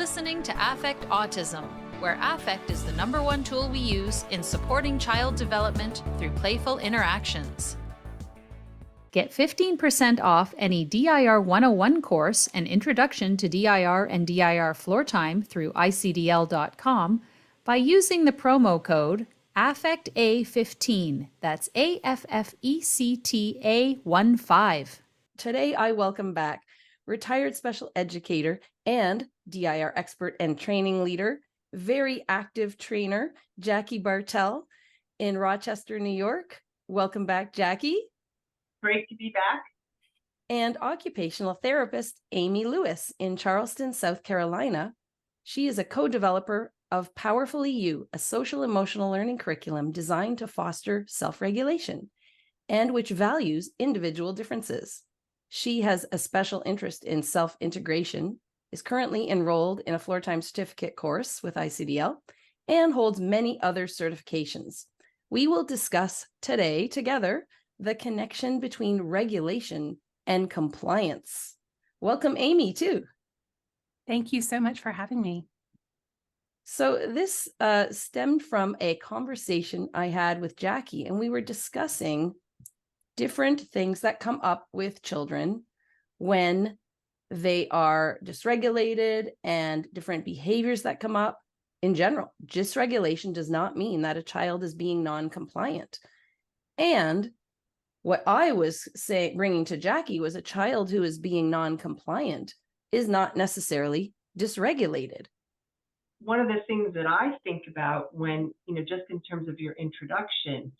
listening to Affect Autism, where affect is the #1 tool we use in supporting child development through playful interactions. Get 15% off any DIR 101 course and Introduction to DIR and DIR Floor Time through icdl.com by using the promo code AFFECTA15. That's AFFECTA15. Today, I welcome back retired special educator and DIR expert and training leader, very active trainer, Jackie Bartell in Rochester, New York. Welcome back, Jackie. Great to be back. And occupational therapist, Amy Lewis in Charleston, South Carolina. She is a co-developer of Powerfully You, a social emotional learning curriculum designed to foster self-regulation and which values individual differences. She has a special interest in self-integration, is currently enrolled in a floor time certificate course with ICDL, and holds many other certifications. We will discuss today together the connection between regulation and compliance. Welcome, Amy, too. Thank you so much for having me. So this stemmed from a conversation I had with Jackie, and we were discussing different things that come up with children when they are dysregulated and different behaviors that come up in general. Dysregulation does not mean that a child is being non-compliant. And what I was bringing to Jackie was a child who is being non-compliant is not necessarily dysregulated. One of the things that I think about when, just in terms of your introduction,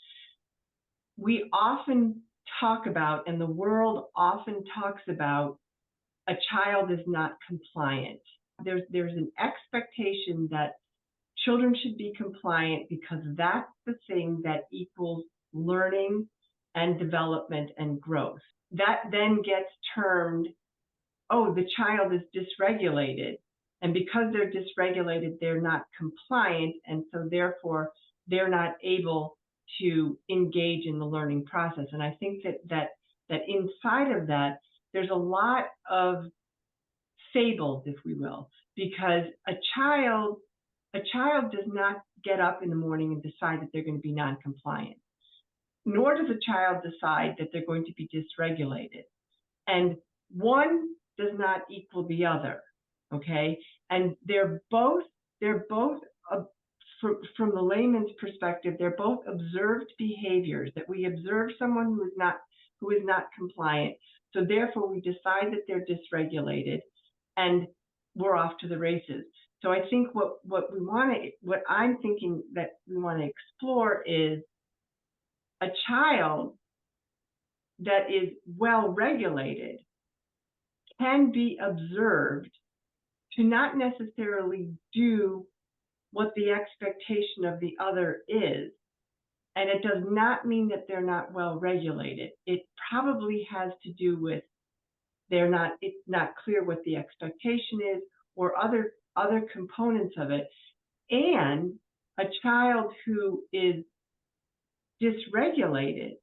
we often talk about, and the world often talks about, a child is not compliant. There's an expectation that children should be compliant because that's the thing that equals learning and development and growth. That then gets termed, oh, the child is dysregulated. And because they're dysregulated, they're not compliant. And so therefore, they're not able to engage in the learning process. And I think that inside of that, there's a lot of fables, if we will, because a child does not get up in the morning and decide that they're going to be non-compliant, nor does a child decide that they're going to be dysregulated. And one does not equal the other, okay? And they're both from the layman's perspective, they're both observed behaviors that we observe someone who is not compliant. So therefore, we decide that they're dysregulated, and we're off to the races. So I think what I'm thinking that we want to explore is a child that is well regulated can be observed to not necessarily do what the expectation of the other is. And it does not mean that they're not well regulated. It probably has to do with it's not clear what the expectation is, or other components of it. And a child who is dysregulated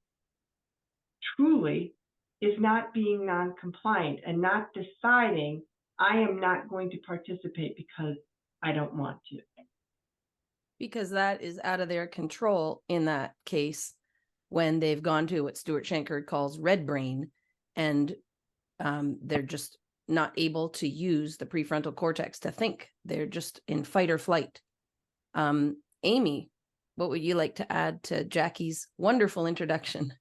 truly is not being non-compliant and not deciding, I am not going to participate because I don't want to. Because that is out of their control in that case when they've gone to what Stuart Shanker calls red brain, and they're just not able to use the prefrontal cortex to think. They're just in fight or flight. Amy, what would you like to add to Jackie's wonderful introduction?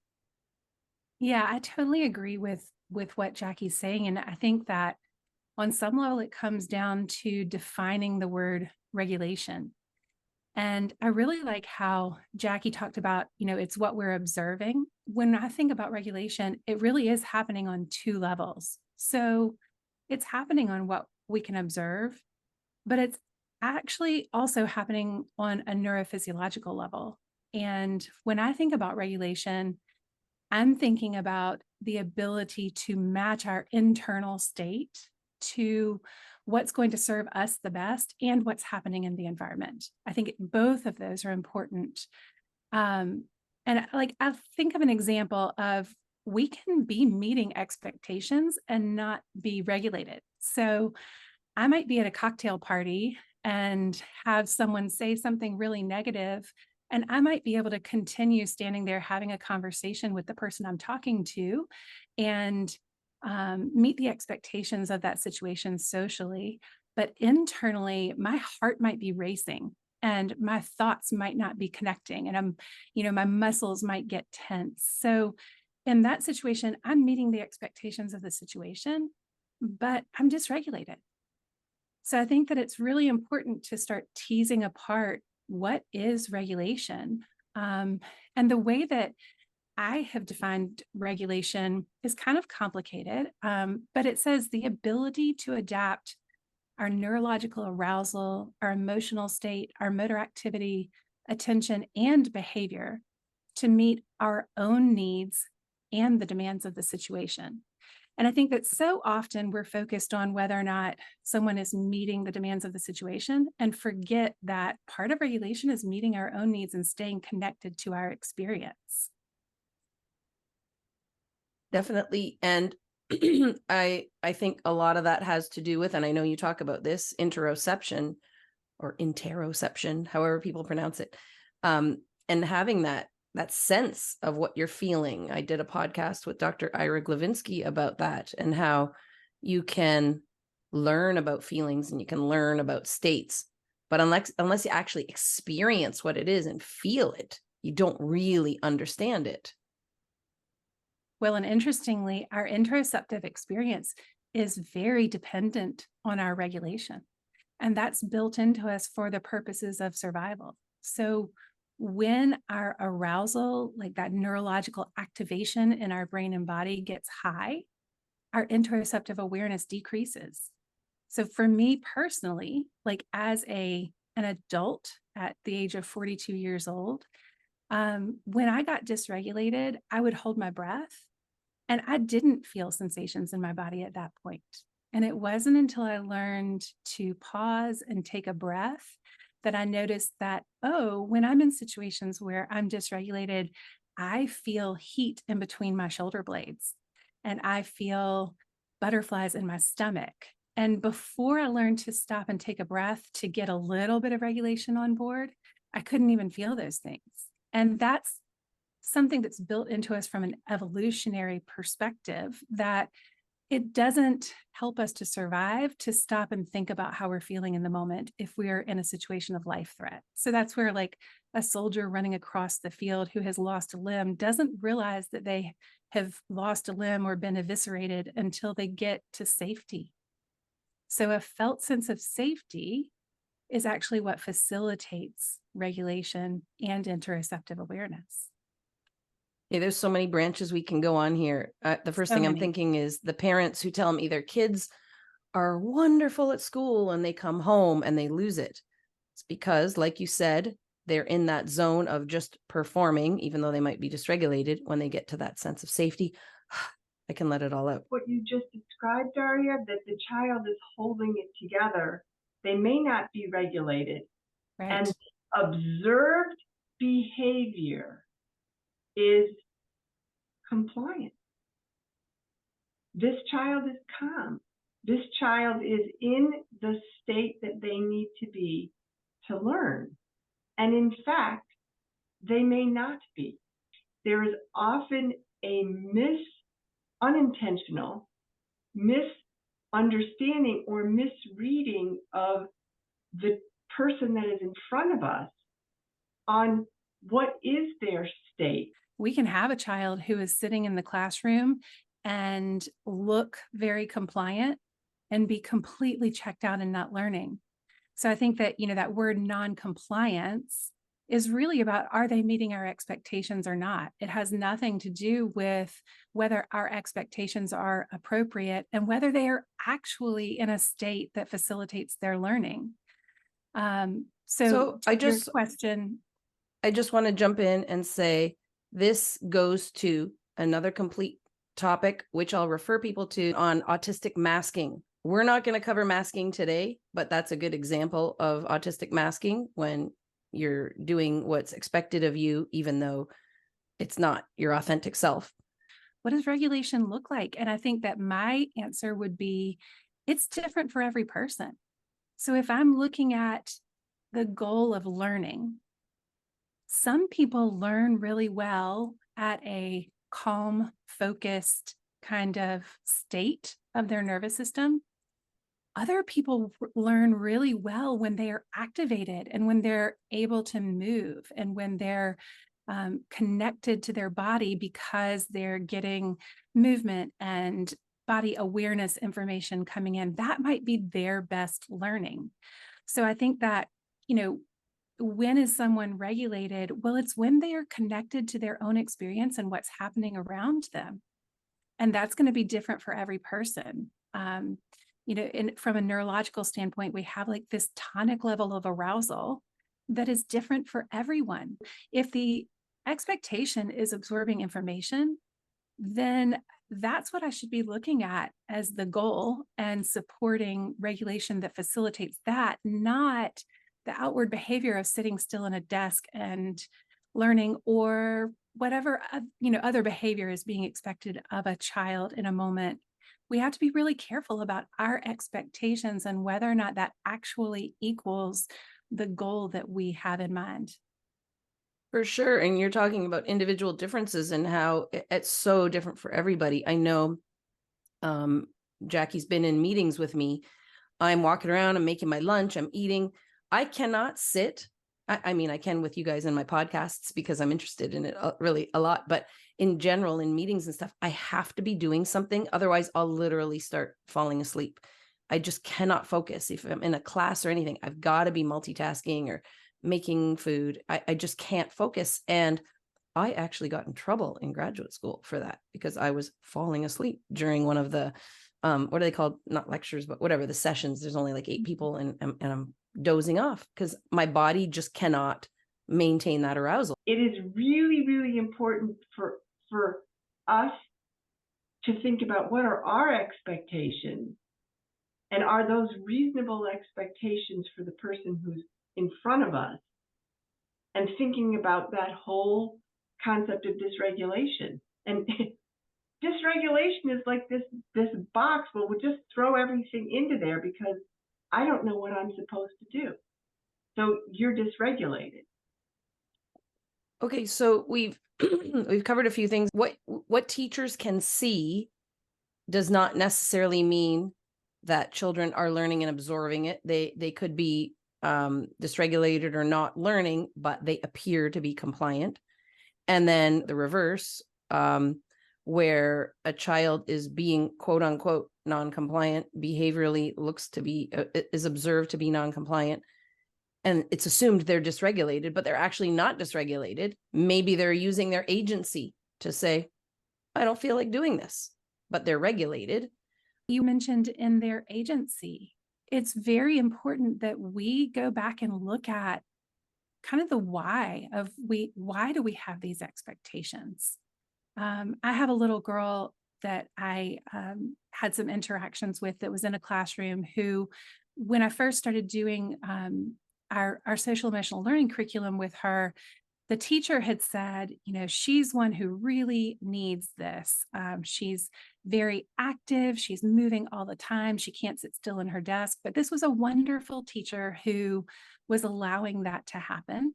Yeah, I totally agree with what Jackie's saying. And I think that on some level, it comes down to defining the word regulation. And I really like how Jackie talked about, it's what we're observing. When I think about regulation, it really is happening on two levels. So it's happening on what we can observe, but it's actually also happening on a neurophysiological level. And when I think about regulation, I'm thinking about the ability to match our internal state to what's going to serve us the best and what's happening in the environment. I think both of those are important. And I think of an example of we can be meeting expectations and not be regulated. So I might be at a cocktail party and have someone say something really negative, and I might be able to continue standing there having a conversation with the person I'm talking to and meet the expectations of that situation socially. But internally, my heart might be racing and my thoughts might not be connecting, and my muscles might get tense. So in that situation, I'm meeting the expectations of the situation, but I'm dysregulated. So I think that it's really important to start teasing apart what is regulation. And the way that I have defined regulation is kind of complicated, but it says the ability to adapt our neurological arousal, our emotional state, our motor activity, attention, and behavior to meet our own needs and the demands of the situation. And I think that so often we're focused on whether or not someone is meeting the demands of the situation and forget that part of regulation is meeting our own needs and staying connected to our experience. Definitely. And I think a lot of that has to do with, and I know you talk about this, interoception or interoception, however people pronounce it, and having that sense of what you're feeling. I did a podcast with Dr. Ira Glavinsky about that and how you can learn about feelings and you can learn about states, but unless you actually experience what it is and feel it, you don't really understand it. Well, and interestingly, our interoceptive experience is very dependent on our regulation, and that's built into us for the purposes of survival. So when our arousal, like that neurological activation in our brain and body, gets high, our interoceptive awareness decreases. So for me personally, like as an adult at the age of 42 years old, when I got dysregulated, I would hold my breath and I didn't feel sensations in my body at that point. And it wasn't until I learned to pause and take a breath that I noticed that, oh, when I'm in situations where I'm dysregulated, I feel heat in between my shoulder blades and I feel butterflies in my stomach. And before I learned to stop and take a breath to get a little bit of regulation on board, I couldn't even feel those things. And that's something that's built into us from an evolutionary perspective, that it doesn't help us to survive to stop and think about how we're feeling in the moment if we're in a situation of life threat. So that's where, like, a soldier running across the field who has lost a limb doesn't realize that they have lost a limb or been eviscerated until they get to safety. So a felt sense of safety is actually what facilitates regulation and interoceptive awareness. Yeah, there's so many branches we can go on here. The first thing I'm thinking is the parents who tell me their kids are wonderful at school and they come home and they lose it. It's because, like you said, they're in that zone of just performing, even though they might be dysregulated. When they get to that sense of safety, I can let it all out. What you just described, Daria, that the child is holding it together. They may not be regulated. Right. And observed behavior is compliant. This child is calm. This child is in the state that they need to be to learn. And in fact, they may not be. There is often a unintentional misunderstanding or misreading of the person that is in front of us on what is their state. We can have a child who is sitting in the classroom and look very compliant and be completely checked out and not learning. So I think that, that word non-compliance is really about, are they meeting our expectations or not? It has nothing to do with whether our expectations are appropriate and whether they are actually in a state that facilitates their learning. So I just want to jump in and say, this goes to another complete topic, which I'll refer people to on autistic masking. We're not going to cover masking today, but that's a good example of autistic masking, when you're doing what's expected of you, even though it's not your authentic self. What does regulation look like? And I think that my answer would be, it's different for every person. So if I'm looking at the goal of learning, some people learn really well at a calm, focused kind of state of their nervous system. Other people learn really well when they are activated and when they're able to move and when they're connected to their body because they're getting movement and body awareness information coming in. That might be their best learning. So I think that, when is someone regulated? Well, it's when they are connected to their own experience and what's happening around them. And that's going to be different for every person. From a neurological standpoint, we have like this tonic level of arousal that is different for everyone. If the expectation is absorbing information, then that's what I should be looking at as the goal and supporting regulation that facilitates that, not the outward behavior of sitting still in a desk and learning or whatever, other behavior is being expected of a child in a moment. We have to be really careful about our expectations and whether or not that actually equals the goal that we have in mind. For sure. And you're talking about individual differences and how it's so different for everybody. I know Jackie's been in meetings with me. I'm walking around, I'm making my lunch, I'm eating. I cannot sit. I mean, I can with you guys in my podcasts because I'm interested in it really a lot. But in general, in meetings and stuff, I have to be doing something. Otherwise, I'll literally start falling asleep. I just cannot focus. If I'm in a class or anything, I've got to be multitasking or making food. I just can't focus. And I actually got in trouble in graduate school for that because I was falling asleep during one of the, what are they called? Not lectures, but whatever, the sessions. There's only like 8 people and I'm dozing off because my body just cannot maintain that arousal. It is really, really important for us to think about what are our expectations, and are those reasonable expectations for the person who's in front of us, and thinking about that whole concept of dysregulation. And dysregulation is like this box where we'll just throw everything into there because I don't know what I'm supposed to do. So you're dysregulated. Okay, so we've covered a few things. What teachers can see does not necessarily mean that children are learning and absorbing it. They could be dysregulated or not learning, but they appear to be compliant. And then the reverse, where a child is being quote unquote non-compliant, behaviorally is observed to be non-compliant, and it's assumed they're dysregulated, but they're actually not dysregulated. Maybe they're using their agency to say, I don't feel like doing this, but they're regulated. You mentioned in their agency. It's very important that we go back and look at kind of the why do we have these expectations? I have a little girl that I had some interactions with that was in a classroom who, when I first started doing our social emotional learning curriculum with her, the teacher had said, she's one who really needs this. She's very active. She's moving all the time. She can't sit still in her desk. But this was a wonderful teacher who was allowing that to happen.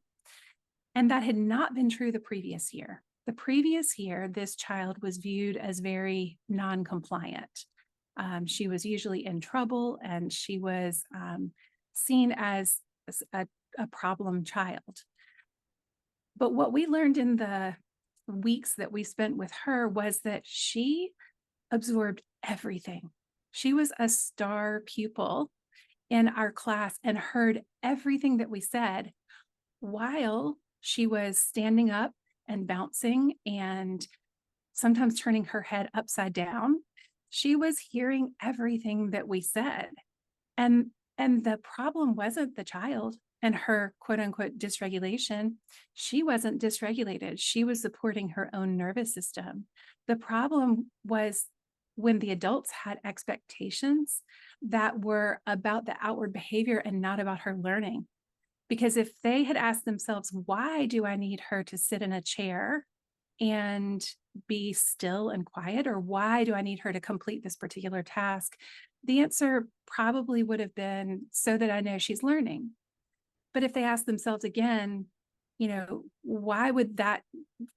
And that had not been true the previous year. The previous year, this child was viewed as very non-compliant. She was usually in trouble and she was seen as a problem child. But what we learned in the weeks that we spent with her was that she absorbed everything. She was a star pupil in our class and heard everything that we said while she was standing up and bouncing and sometimes turning her head upside down. She was hearing everything that we said. And the problem wasn't the child and her quote unquote dysregulation. She wasn't dysregulated. She was supporting her own nervous system. The problem was when the adults had expectations that were about the outward behavior and not about her learning. Because if they had asked themselves, why do I need her to sit in a chair and be still and quiet? Or why do I need her to complete this particular task? The answer probably would have been so that I know she's learning. But if they ask themselves again, why would that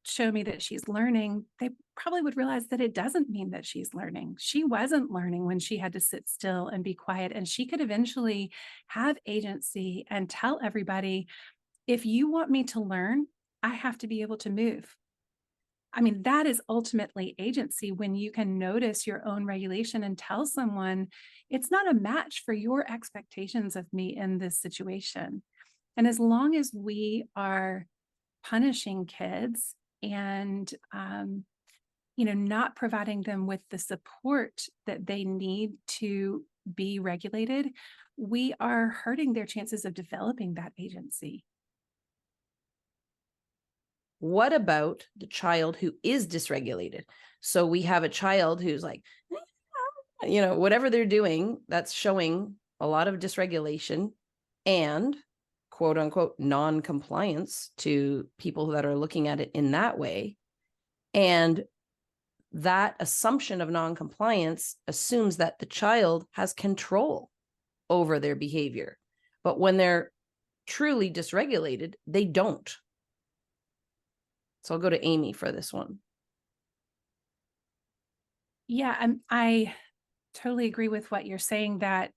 show me that she's learning? They probably would realize that it doesn't mean that she's learning. She wasn't learning when she had to sit still and be quiet, and she could eventually have agency and tell everybody, if you want me to learn, I have to be able to move. I mean, that is ultimately agency, when you can notice your own regulation and tell someone, it's not a match for your expectations of me in this situation. And as long as we are punishing kids and, not providing them with the support that they need to be regulated, we are hurting their chances of developing that agency. What about the child who is dysregulated? So we have a child who's like, whatever they're doing, that's showing a lot of dysregulation and quote unquote non-compliance to people that are looking at it in that way. And that assumption of non-compliance assumes that the child has control over their behavior. But when they're truly dysregulated, they don't. So I'll go to Amy for this one. Yeah, I totally agree with what you're saying, that,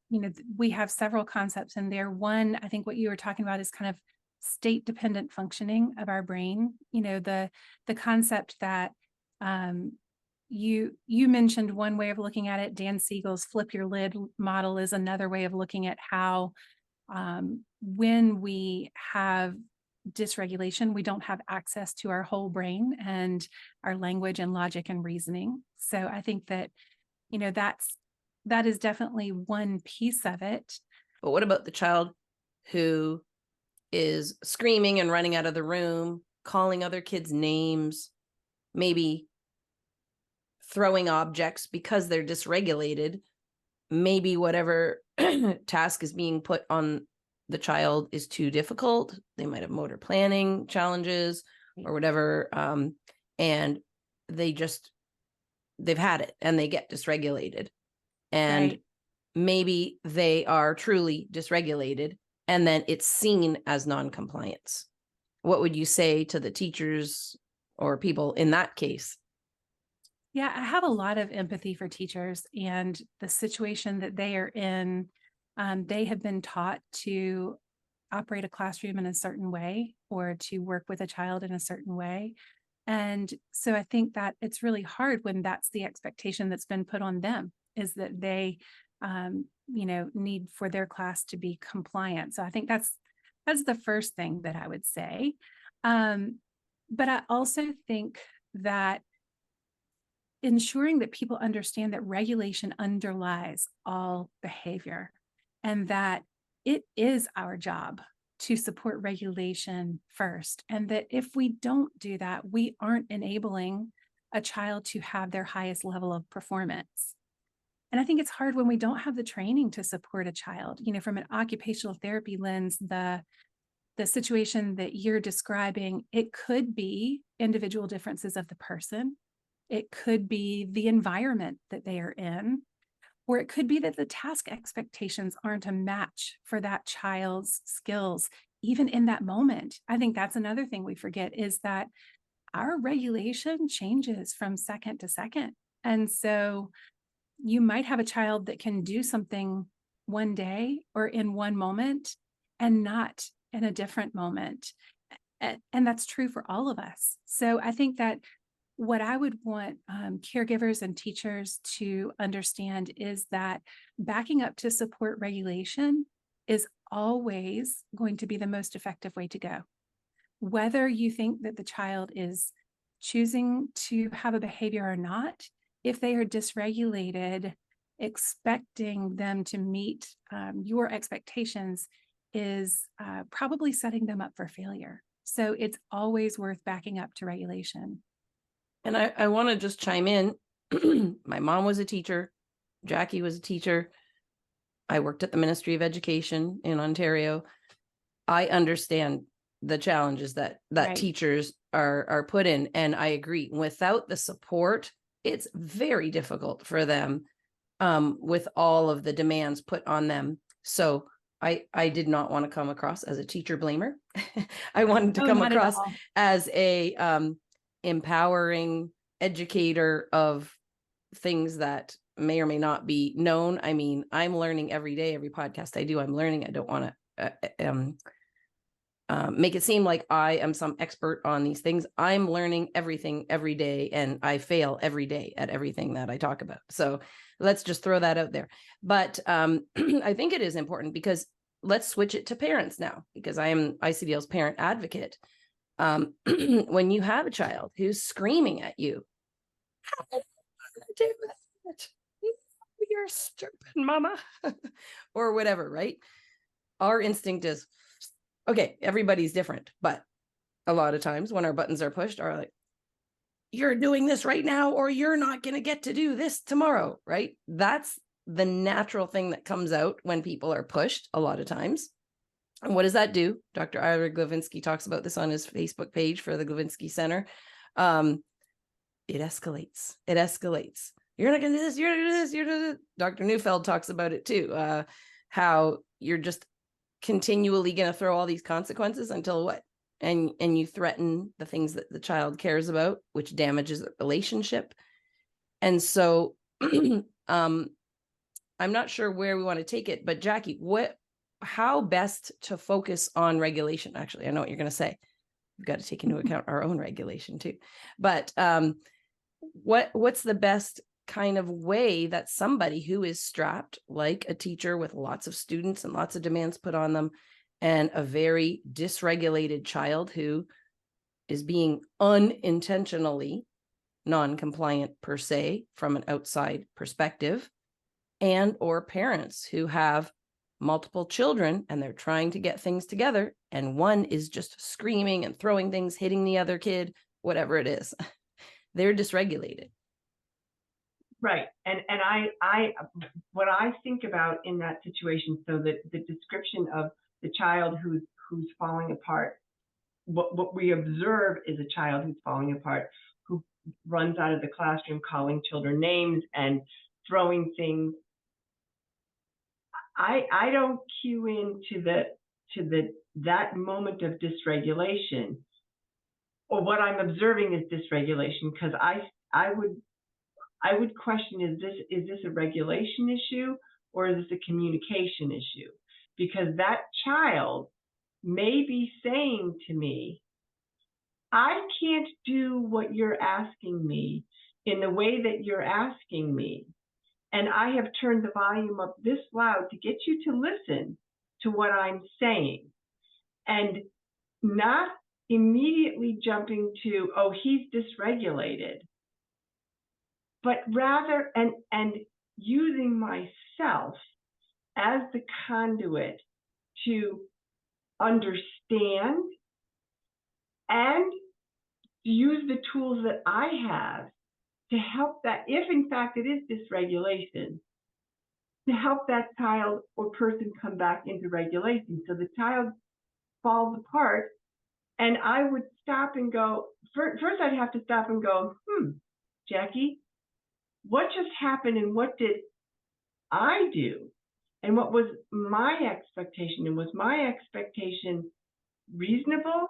we have several concepts in there. One, I think what you were talking about is kind of state dependent functioning of our brain. The concept that you mentioned one way of looking at it. Dan Siegel's flip your lid model is another way of looking at how when we have dysregulation, we don't have access to our whole brain and our language and logic and reasoning. So I think that, that is definitely one piece of it. But what about the child who is screaming and running out of the room, calling other kids names, maybe throwing objects because they're dysregulated? Maybe whatever task is being put on the child is too difficult. They might have motor planning challenges or whatever. And they've had it and they get dysregulated. And Right. maybe they are truly dysregulated and then it's seen as non-compliance. What would you say to the teachers or people in that case? Yeah, I have a lot of empathy for teachers and the situation that they are in. They have been taught to operate a classroom in a certain way or to work with a child in a certain way. And so I think that it's really hard when that's the expectation that's been put on them, is that they, need for their class to be compliant. So I think that's the first thing that I would say. But I also think that ensuring that people understand that regulation underlies all behavior and that it is our job to support regulation first. And that if we don't do that, we aren't enabling a child to have their highest level of performance. And I think it's hard when we don't have the training to support a child. From an occupational therapy lens, the situation that you're describing, it could be individual differences of the person. It could be the environment that they are in, or it could be that the task expectations aren't a match for that child's skills, even in that moment. I think that's another thing we forget, is that our regulation changes from second to second. And so you might have a child that can do something one day or in one moment and not in a different moment. And that's true for all of us. So I think that what I would want caregivers and teachers to understand is that backing up to support regulation is always going to be the most effective way to go. Whether you think that the child is choosing to have a behavior or not, if they are dysregulated, expecting them to meet your expectations is probably setting them up for failure. So it's always worth backing up to regulation. And I want to just chime in. My mom was a teacher. Jackie was a teacher. I worked at the Ministry of Education in Ontario. I understand the challenges that Right. teachers are put in. And I agree, without the support, it's very difficult for them with all of the demands put on them. So I did not want to come across as a teacher blamer. I wanted to Oh, come not at across all. as a empowering educator of things that may or may not be known. I mean, I'm learning every day, every podcast I do, I'm learning. I don't want to make it seem like I am some expert on these things. I'm learning everything every day, and I fail every day at everything that I talk about. So let's just throw that out there. But I think it is important, because let's switch it to parents now, because I am ICDL's parent advocate. When you have a child who's screaming at you, how do you do that? You're stupid, mama, or whatever, right? Our instinct is, okay, everybody's different, but a lot of times when our buttons are pushed, are like, you're doing this right now, or you're not going to get to do this tomorrow, right? That's the natural thing that comes out when people are pushed a lot of times. And what does that do? Dr. Ira Glavinsky talks about this on his Facebook page for the Glavinsky Center. It escalates. It escalates. You're not going to do this. You're not going to do this. You're going to do this. Dr. Neufeld talks about it too. How you're just continually going to throw all these consequences until what? And you threaten the things that the child cares about, which damages the relationship. And so I'm not sure where we want to take it, but Jackie, how best to focus on regulation? Actually, I know what you're going to say. We've got to take into account our own regulation too. But what's the best kind of way that somebody who is strapped, like a teacher with lots of students and lots of demands put on them, and a very dysregulated child who is being unintentionally non-compliant per se from an outside perspective, and or parents who have multiple children and they're trying to get things together, and one is just screaming and throwing things, hitting the other kid, whatever it is, they're dysregulated. Right. And I what I think about in that situation, so that the description of the child who's falling apart, what we observe is a child who's falling apart, who runs out of the classroom calling children names and throwing things. I don't cue into that moment of dysregulation, or what I'm observing is dysregulation, because I would question, is this a regulation issue, or is this a communication issue? Because that child may be saying to me, I can't do what you're asking me in the way that you're asking me. And I have turned the volume up this loud to get you to listen to what I'm saying, and not immediately jumping to, oh, he's dysregulated, but rather, and using myself as the conduit to understand and use the tools that I have to help that, if in fact it is dysregulation, to help that child or person come back into regulation. So the child falls apart, and I would stop and go, first I'd have to stop and go, Jackie, what just happened, and what did I do? And what was my expectation? And was my expectation reasonable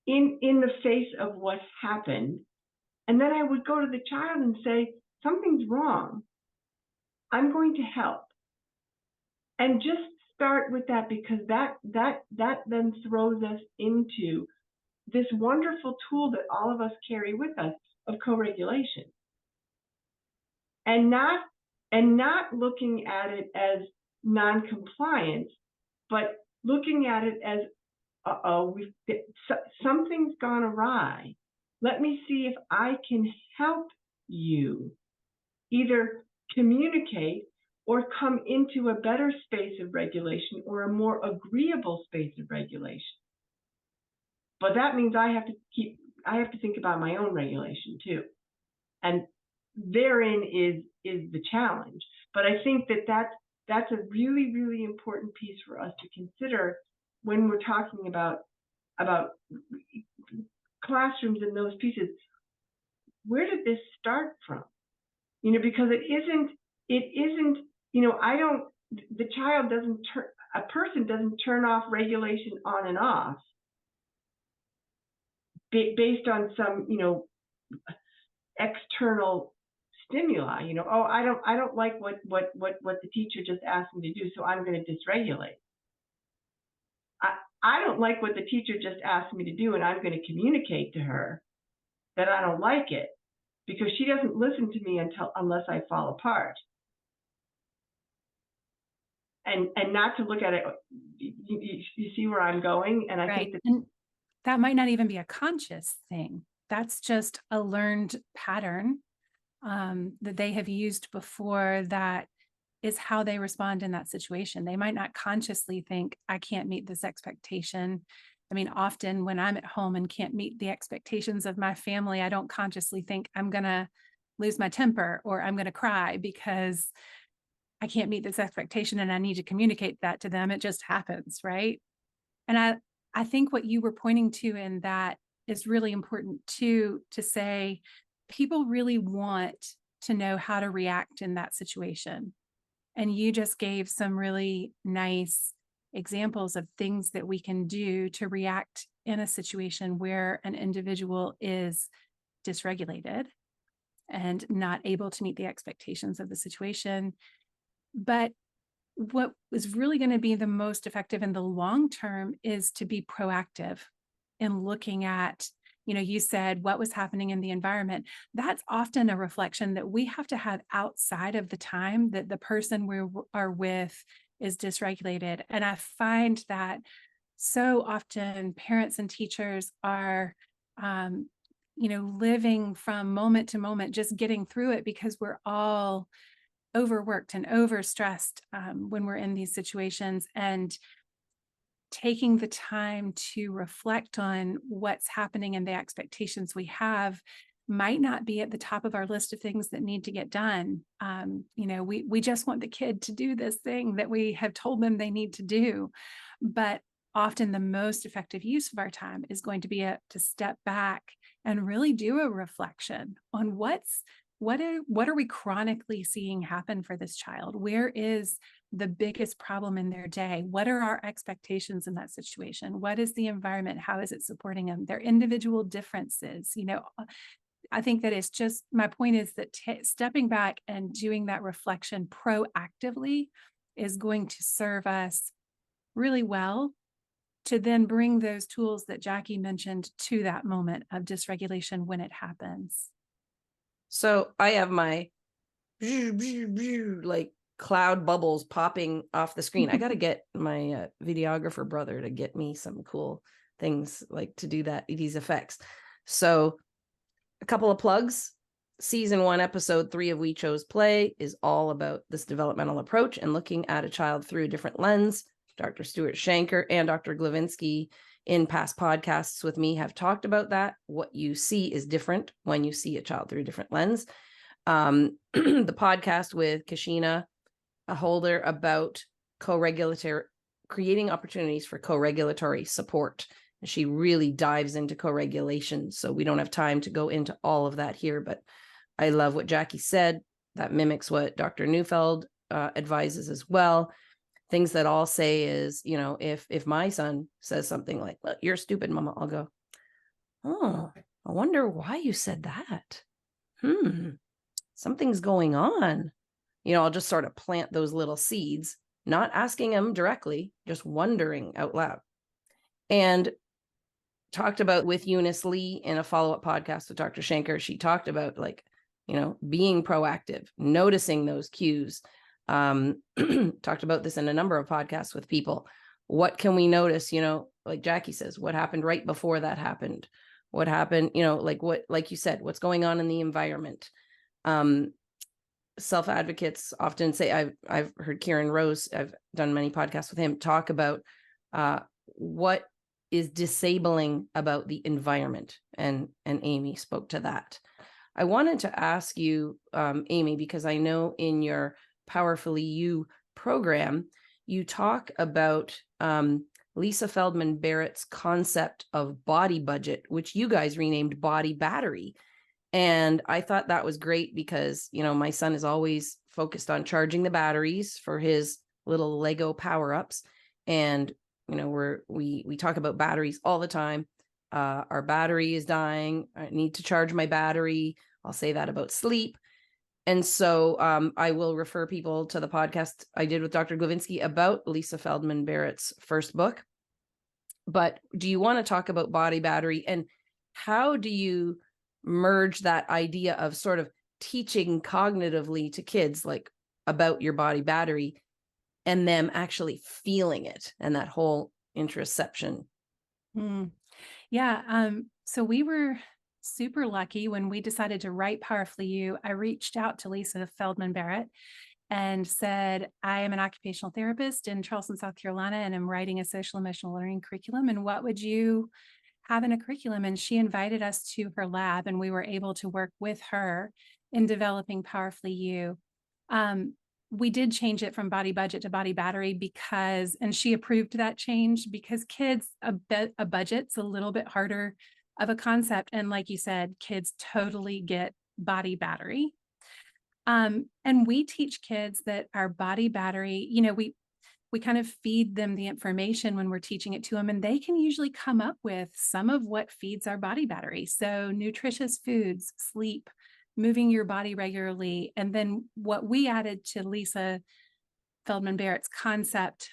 in the face of what happened? And then I would go to the child and say, something's wrong. I'm going to help. And just start with that, because that then throws us into this wonderful tool that all of us carry with us of co-regulation. And not looking at it as non-compliance, but looking at it as, something's gone awry. Let me see if I can help you either communicate or come into a better space of regulation, or a more agreeable space of regulation. But that means I have to think about my own regulation too. And therein is the challenge. But I think that's a really, really important piece for us to consider when we're talking about classrooms and those pieces, where did this start from? Because it isn't, the child doesn't turn, a person doesn't turn off regulation on and off based on some, external stimuli. Oh, I don't like what the teacher just asked me to do, so I'm going to dysregulate. I don't like what the teacher just asked me to do, and I'm going to communicate to her that I don't like it, because she doesn't listen to me unless I fall apart. And not to look at it, you see where I'm going? And I think And that might not even be a conscious thing. That's just a learned pattern that they have used before. That is how they respond in that situation. They might not consciously think, I can't meet this expectation. I mean, often when I'm at home and can't meet the expectations of my family, I don't consciously think I'm going to lose my temper or I'm going to cry because I can't meet this expectation and I need to communicate that to them. It just happens, right? And I think what you were pointing to in that is really important too, to say people really want to know how to react in that situation. And you just gave some really nice examples of things that we can do to react in a situation where an individual is dysregulated and not able to meet the expectations of the situation. But what is really going to be the most effective in the long term is to be proactive in looking at, you said what was happening in the environment. That's often a reflection that we have to have outside of the time that the person we are with is dysregulated. And I find that so often parents and teachers are, living from moment to moment, just getting through it because we're all overworked and overstressed when we're in these situations, and taking the time to reflect on what's happening and the expectations we have might not be at the top of our list of things that need to get done. We just want the kid to do this thing that we have told them they need to do. But often the most effective use of our time is going to be to step back and really do a reflection on what are we chronically seeing happen for this child? Where is the biggest problem in their day? What are our expectations in that situation? What is the environment? How is it supporting them? Their individual differences. I think that it's just, my point is that stepping back and doing that reflection proactively is going to serve us really well to then bring those tools that Jackie mentioned to that moment of dysregulation when it happens. So I have my like cloud bubbles popping off the screen. I got to get my videographer brother to get me some cool things like to do these effects. So a couple of plugs. Season 1, episode 3 of We Chose Play is all about this developmental approach and looking at a child through a different lens. Dr. Stuart Shanker and Dr. Glavinsky in past podcasts with me have talked about that. What you see is different when you see a child through a different lens. The podcast with Kashina Holder about creating opportunities for co-regulatory support. And she really dives into co-regulation. So we don't have time to go into all of that here, but I love what Jackie said. That mimics what Dr. Neufeld advises as well. Things that I'll say is, if my son says something like, well, you're stupid, Mama, I'll go, oh, I wonder why you said that. Something's going on. I'll just sort of plant those little seeds, not asking him directly, just wondering out loud. And talked about with Eunice Lee in a follow-up podcast with Dr. Shanker, she talked about being proactive, noticing those cues. Talked about this in a number of podcasts with people. What can we notice? Like Jackie says, what happened right before that happened? What happened? Like you said, what's going on in the environment? Self-advocates often say, I've heard Kieran Rose, I've done many podcasts with him, talk about what is disabling about the environment. And Amy spoke to that. I wanted to ask you, Amy, because I know in your Powerfully You program, you talk about Lisa Feldman Barrett's concept of body budget, which you guys renamed body battery. And I thought that was great because, my son is always focused on charging the batteries for his little Lego power-ups. And, we talk about batteries all the time. Our battery is dying. I need to charge my battery. I'll say that about sleep. And so I will refer people to the podcast I did with Dr. Glavinsky about Lisa Feldman Barrett's first book. But do you want to talk about body battery, and how do you merge that idea of sort of teaching cognitively to kids, like about your body battery, and them actually feeling it and that whole interoception? Yeah. So we were super lucky when we decided to write Powerfully You. I reached out to Lisa Feldman Barrett and said, I am an occupational therapist in Charleston, South Carolina, and I'm writing a social emotional learning curriculum. And what would you have in a curriculum? And she invited us to her lab, and we were able to work with her in developing Powerfully You. We did change it from body budget to body battery and she approved that change because kids, a budget's a little bit harder of a concept. And like you said, kids totally get body battery. And we teach kids that our body battery, we kind of feed them the information when we're teaching it to them, and they can usually come up with some of what feeds our body battery. So nutritious foods, sleep, moving your body regularly. And then what we added to Lisa Feldman Barrett's concept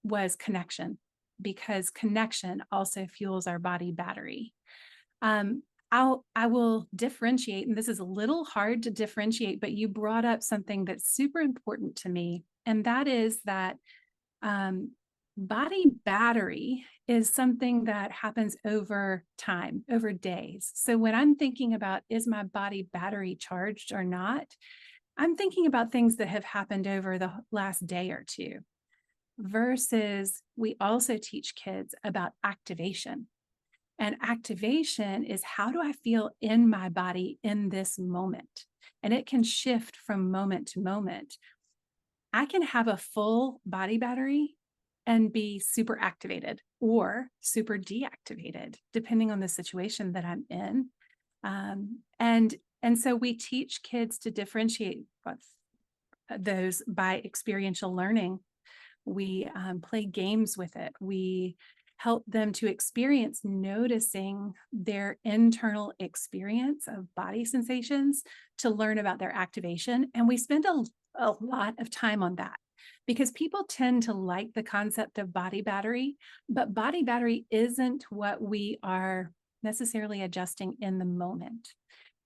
was connection, because connection also fuels our body battery. I will differentiate, and this is a little hard to differentiate, but you brought up something that's super important to me. And that is that body battery is something that happens over time, over days. So when I'm thinking about, is my body battery charged or not, I'm thinking about things that have happened over the last day or two. Versus we also teach kids about activation. And activation is, how do I feel in my body in this moment? And it can shift from moment to moment. I can have a full body battery and be super activated or super deactivated, depending on the situation that I'm in. And so we teach kids to differentiate those by experiential learning. We play games with it. We help them to experience noticing their internal experience of body sensations to learn about their activation. And we spend a lot of time on that because people tend to like the concept of body battery, but body battery isn't what we are necessarily adjusting in the moment.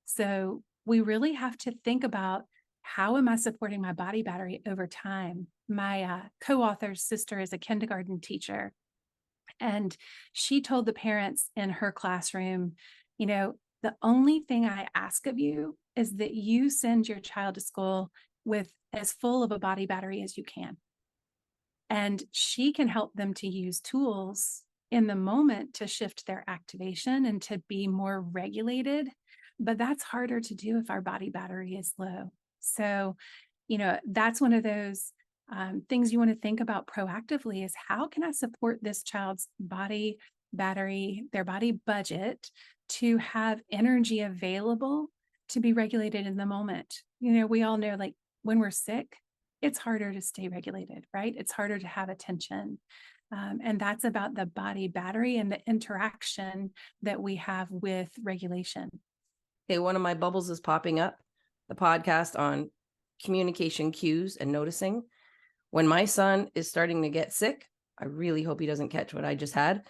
So we really have to think about, how am I supporting my body battery over time? My co-author's sister is a kindergarten teacher, and she told the parents in her classroom, the only thing I ask of you is that you send your child to school with as full of a body battery as you can. And she can help them to use tools in the moment to shift their activation and to be more regulated. But that's harder to do if our body battery is low. So, that's one of those things you want to think about proactively, is how can I support this child's body battery, their body budget, to have energy available to be regulated in the moment. We all know, like, when we're sick, it's harder to stay regulated, right? It's harder to have attention. And that's about the body battery and the interaction that we have with regulation. Okay, one of my bubbles is popping up, the podcast on communication cues and noticing. When my son is starting to get sick, I really hope he doesn't catch what I just had.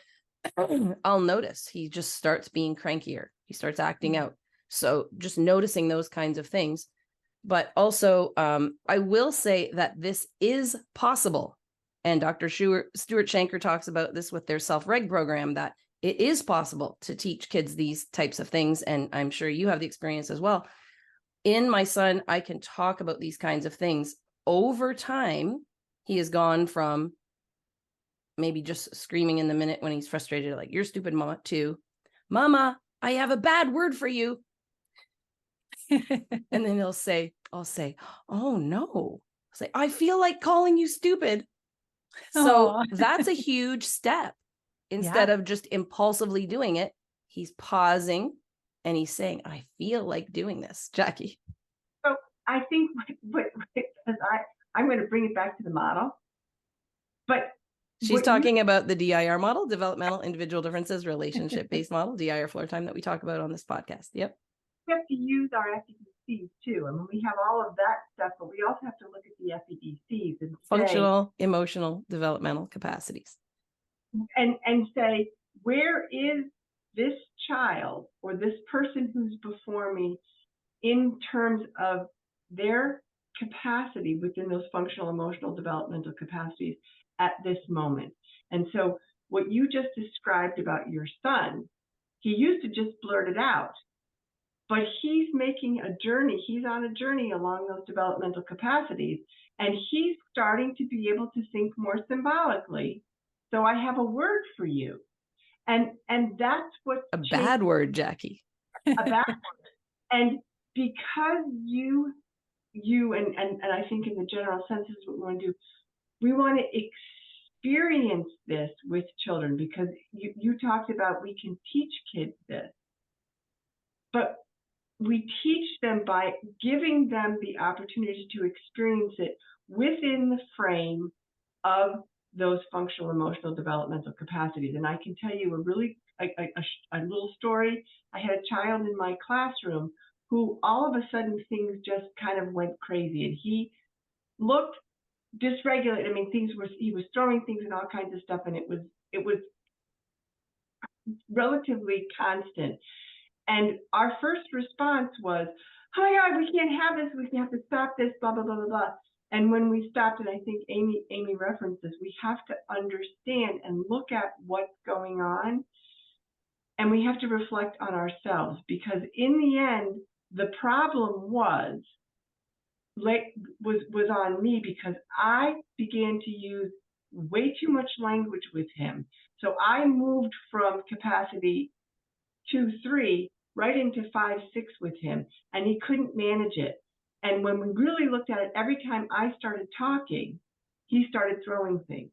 I'll notice he just starts being crankier. He starts acting out. So just noticing those kinds of things. But also, I will say that this is possible. And Dr. Stuart Shanker talks about this with their self-reg program, that it is possible to teach kids these types of things. And I'm sure you have the experience as well. In my son, I can talk about these kinds of things. Over time, he has gone from maybe just screaming in the minute when he's frustrated, like, "You're stupid, Mama," to, "Mama, I have a bad word for you." And then I'll say, "Oh no." I'll say, "I feel like calling you stupid." So Aw. that's a huge step. Instead of just impulsively doing it, he's pausing and he's saying, I feel like doing this, Jackie. So I think because I'm going to bring it back to the model, but She's what talking about the DIR model, developmental individual differences, relationship-based model, DIR floor time, that we talk about on this podcast. Yep. we have to use our FEDCs too. I mean, we have all of that stuff, but we also have to look at the FEDCs and Functional, emotional, developmental capacities. and say, where is this child or this person who's before me in terms of their capacity within those functional, emotional, developmental capacities at this moment? And so what you just described about your son, he used to just blurt it out, but he's making a journey. He's on a journey along those developmental capacities, and he's starting to be able to think more symbolically. So I have a word for you. And that's what a bad word, Jackie. A bad word. And because you and I think in the general sense is what we want to do, we want to experience this with children, because you talked about we can teach kids this, but we teach them by giving them the opportunity to experience it within the frame of those functional, emotional, developmental capacities. And I can tell you a little story. I had a child in my classroom who all of a sudden things just kind of went crazy, and he looked dysregulated. I mean, he was throwing things and all kinds of stuff, and it was relatively constant. And our first response was, oh my God, we can't have this. We have to stop this, blah, blah, blah, blah, blah. And when we stopped, and I think Amy referenced this, we have to understand and look at what's going on. And we have to reflect on ourselves, because in the end, the problem was on me, because I began to use way too much language with him. So I moved from capacity 2-3 right into 5-6 with him, and he couldn't manage it. And when we really looked at it, every time I started talking, he started throwing things.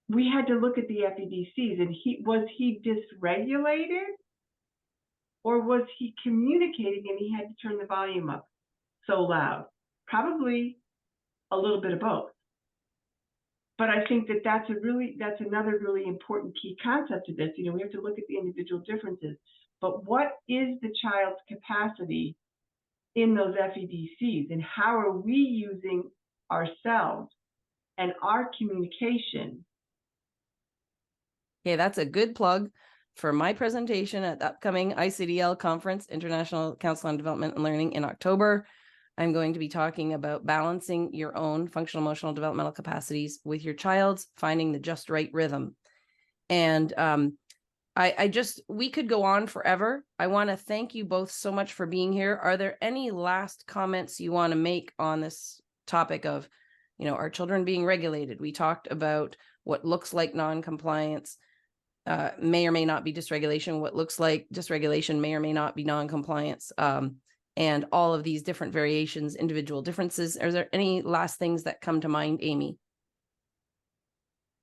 We had to look at the FEDCs, and was he dysregulated, or was he communicating and he had to turn the volume up so loud? Probably a little bit of both. But I think that's another really important key concept of this. We have to look at the individual differences. But what is the child's capacity in those FEDCs, and how are we using ourselves and our communication? Okay, that's a good plug for my presentation at the upcoming ICDL conference, International Council on Development and Learning, in October. I'm going to be talking about balancing your own functional, emotional, developmental capacities with your child's, finding the just right rhythm. And we could go on forever. I want to thank you both so much for being here. Are there any last comments you want to make on this topic of, our children being regulated? We talked about what looks like non-compliance may or may not be dysregulation. What looks like dysregulation may or may not be non-compliance. And all of these different variations, individual differences. Are there any last things that come to mind, Amy?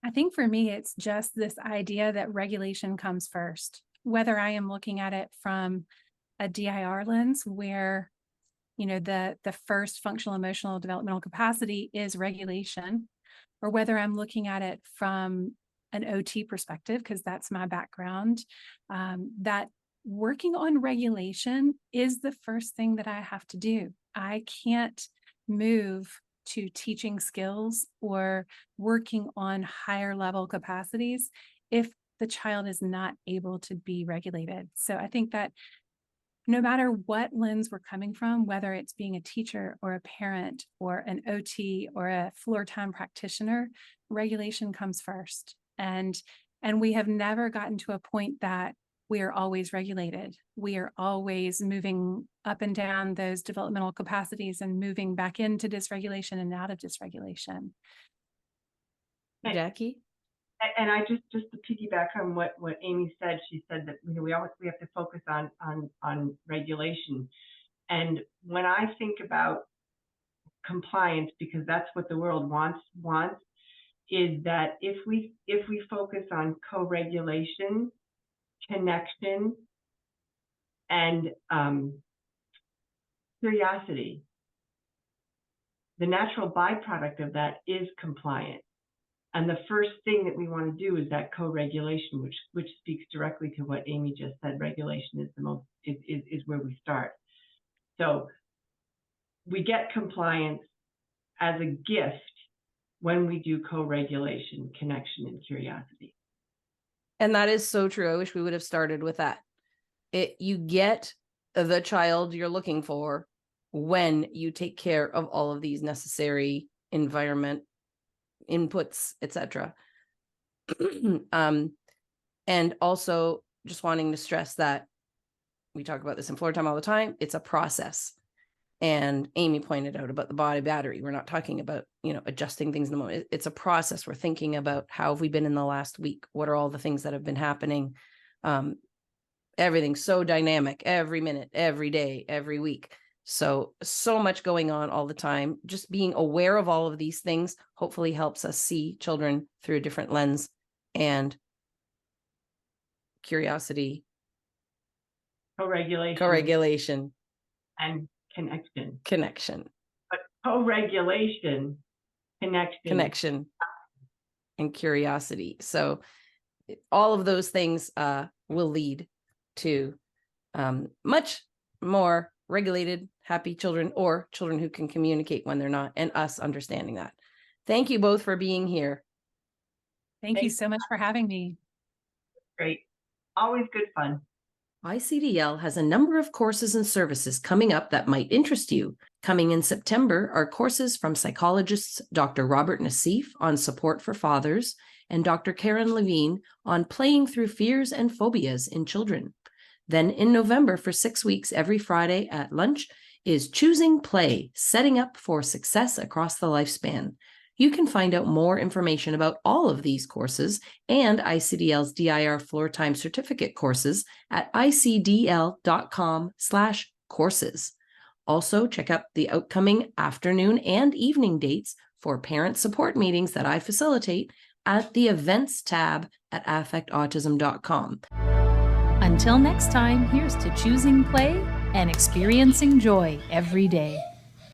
I think for me, it's just this idea that regulation comes first, whether I am looking at it from a DIR lens where, the first functional, emotional, developmental capacity is regulation, or whether I'm looking at it from an OT perspective, because that's my background, that working on regulation is the first thing that I have to do. I can't move to teaching skills or working on higher level capacities if the child is not able to be regulated. So I think that no matter what lens we're coming from, whether it's being a teacher or a parent or an OT or a floor time practitioner, regulation comes first. And we have never gotten to a point that we are always regulated. We are always moving up and down those developmental capacities and moving back into dysregulation and out of dysregulation. Jackie? And I just to piggyback on what Amy said, she said that we have to focus on regulation. And when I think about compliance, because that's what the world wants, is that if we focus on co-regulation, connection, and curiosity, the natural byproduct of that is compliance. And the first thing that we want to do is that co-regulation, which speaks directly to what Amy just said. Regulation is the most is where we start. So we get compliance as a gift when we do co-regulation, connection, and curiosity. And that is so true. I wish we would have started with that. You get the child you're looking for when you take care of all of these necessary environment inputs, etc. And also just wanting to stress that we talk about this in floor time all the time. It's a process. And Amy pointed out about the body battery. We're not talking about, adjusting things in the moment. It's a process. We're thinking about how have we been in the last week? What are all the things that have been happening? Everything's so dynamic every minute, every day, every week. So much going on all the time. Just being aware of all of these things hopefully helps us see children through a different lens, and curiosity, co-regulation, and connection. But co-regulation, connection, and curiosity. So all of those things will lead to much more regulated, happy children, or children who can communicate when they're not, and us understanding that. Thank you both for being here. Thank you so much for having me. Great. Always good fun. ICDL has a number of courses and services coming up that might interest you. Coming in September are courses from psychologists Dr. Robert Nassif on support for fathers and Dr. Karen Levine on playing through fears and phobias in children. Then in November, for 6 weeks every Friday at lunch, is Choosing Play, Setting Up for Success Across the Lifespan. You can find out more information about all of these courses and ICDL's DIR Floor Time Certificate courses at icdl.com/courses. Also, check out the upcoming afternoon and evening dates for parent support meetings that I facilitate at the Events tab at affectautism.com. Until next time, here's to choosing play and experiencing joy every day.